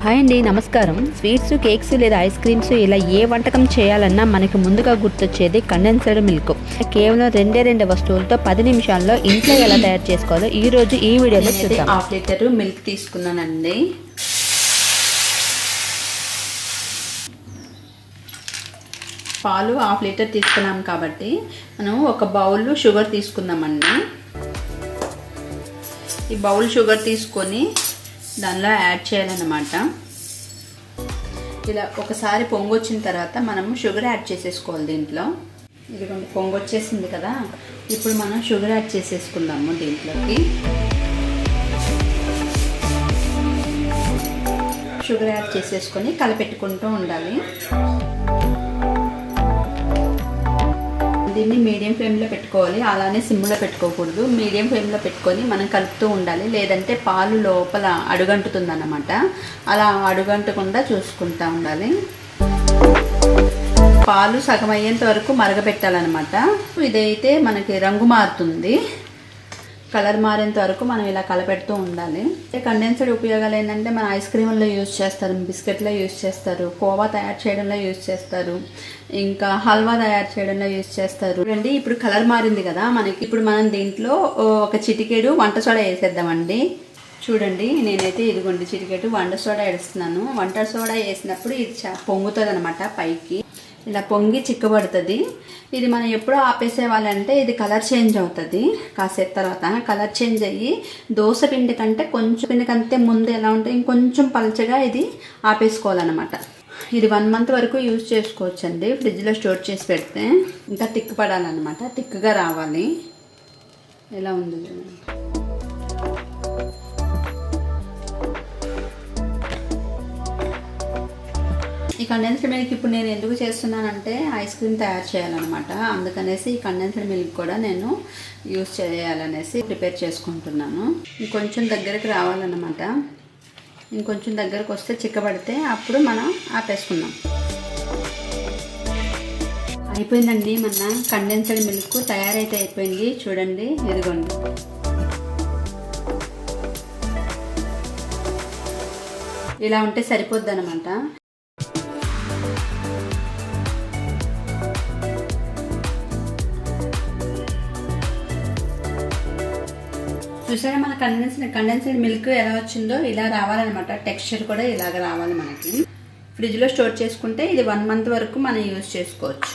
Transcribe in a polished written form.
Hi అండి, నమస్కారం. Sweets, cakes లేదా ఐస్ క్రీమ్స్ ఇలా ఏ వంటకం చేయాలన్నా మనకి ముందుగా గుర్తొచ్చేది కండెన్స్డ్ మిల్క్. కేవలం రెండే వస్తువులతో 10 నిమిషాల్లో ఇంట్లో ఎలా తయారు చేసుకోవాలో ఈ రోజు ఈ వీడియోలో చూద్దాం. 1/2 లీటర్ మిల్క్ తీసుకున్నానండి. పాలు 1/2 లీటర్ తీసుకున్నాం కాబట్టి మనం ఒక బౌల్ షుగర్ తీసుకుందామండి. ఈ బౌల్ షుగర్ తీసుకొని దానిలో యాడ్ చేయాలన్నమాట. ఇలా ఒకసారి పొంగు వచ్చిన తర్వాత మనము షుగర్ యాడ్ చేసేసుకోవాలి దీంట్లో. ఇదిగోండి పొంగు వచ్చేసింది కదా, ఇప్పుడు మనం షుగర్ యాడ్ చేసేసుకుందాము దీంట్లోకి. షుగర్ యాడ్ చేసేసుకొని కలపెట్టుకుంటూ ఉండాలి. దీన్ని మీడియం ఫ్లేమ్లో పెట్టుకోవాలి, అలానే సిమ్లో పెట్టుకోకూడదు. మీడియం ఫ్లేమ్లో పెట్టుకొని మనం కలుపుతూ ఉండాలి, లేదంటే పాలు లోపల అడుగంటుతుంది అన్నమాట. అలా అడుగంటకుండా చూసుకుంటూ ఉండాలి. పాలు సగం అయ్యేంత వరకు మరగపెట్టాలన్నమాట. ఇదైతే మనకి రంగు మారుతుంది, కలర్ మారేంత వరకు మనం ఇలా కలపెడుతూ ఉండాలి. కండెన్స్డ్ ఉపయోగాలు ఏంటంటే మన ఐస్ క్రీమ్లో యూజ్ చేస్తారు, బిస్కెట్లో యూజ్ చేస్తారు, కోవా తయారు చేయడంలో యూజ్ చేస్తారు, ఇంకా హల్వా తయారు చేయడంలో యూజ్ చేస్తారు. చూడండి ఇప్పుడు కలర్ మారింది కదా మనకి. ఇప్పుడు మనం దీంట్లో ఒక చిటికెడు వంట సోడా వేసేద్దామండి. చూడండి నేనైతే ఇదిగోండి చిటికెడు వంట సోడా వేస్తున్నాను. వంట సోడా వేసినప్పుడు ఇది పొంగుతుంది అనమాట పైకి. ఇలా పొంగి చిక్కబడుతుంది. ఇది మనం ఎప్పుడో ఆపేసేవాళ్ళంటే ఇది కలర్ చేంజ్ అవుతుంది. కాసేపు తర్వాత కలర్ చేంజ్ అయ్యి దోశ పిండి కంటే కొంచెం పిండి కంటే ముందు ఎలా ఉంటే ఇంకొంచెం పలచగా ఇది ఆపేసుకోవాలన్నమాట. ఇది 1 మంత్ వరకు యూజ్ చేసుకోవచ్చు అండి, ఫ్రిడ్జ్లో స్టోర్ చేసి పెడితే. ఇంకా తిక్కు పడాలన్నమాట, తిక్కుగా రావాలి. ఎలా ఉంది ఈ కండెన్స్డ్ మిల్క్ ఇప్పుడు నేను ఎందుకు చేస్తున్నానంటే ఐస్ క్రీమ్ తయారు చేయాలన్నమాట. అందుకనేసి ఈ కండెన్స్డ్ మిల్క్ కూడా నేను యూజ్ చేయాలనేసి ప్రిపేర్ చేసుకుంటున్నాను. ఇంకొంచెం దగ్గరికి రావాలన్నమాట. ఇంకొంచెం దగ్గరకు వస్తే చిక్కబడితే అప్పుడు మనం ఆపేసుకుందాం. అయిపోయిందండి, మన కండెన్స్డ్ మిల్క్ తయారైతే అయిపోయింది. చూడండి ఇదిగోండి. ఇలా ఉంటే సరిపోద్ది అనమాట. చూసారా మన కండెన్స్డ్ మిల్క్ ఎలా వచ్చిందో, ఇలా రావాలన్నమాట. టెక్స్చర్ కూడా ఇలాగ రావాలి మనకి. ఫ్రిడ్జ్లో స్టోర్ చేసుకుంటే ఇది 1 మంత్ వరకు మనం యూజ్ చేసుకోవచ్చు.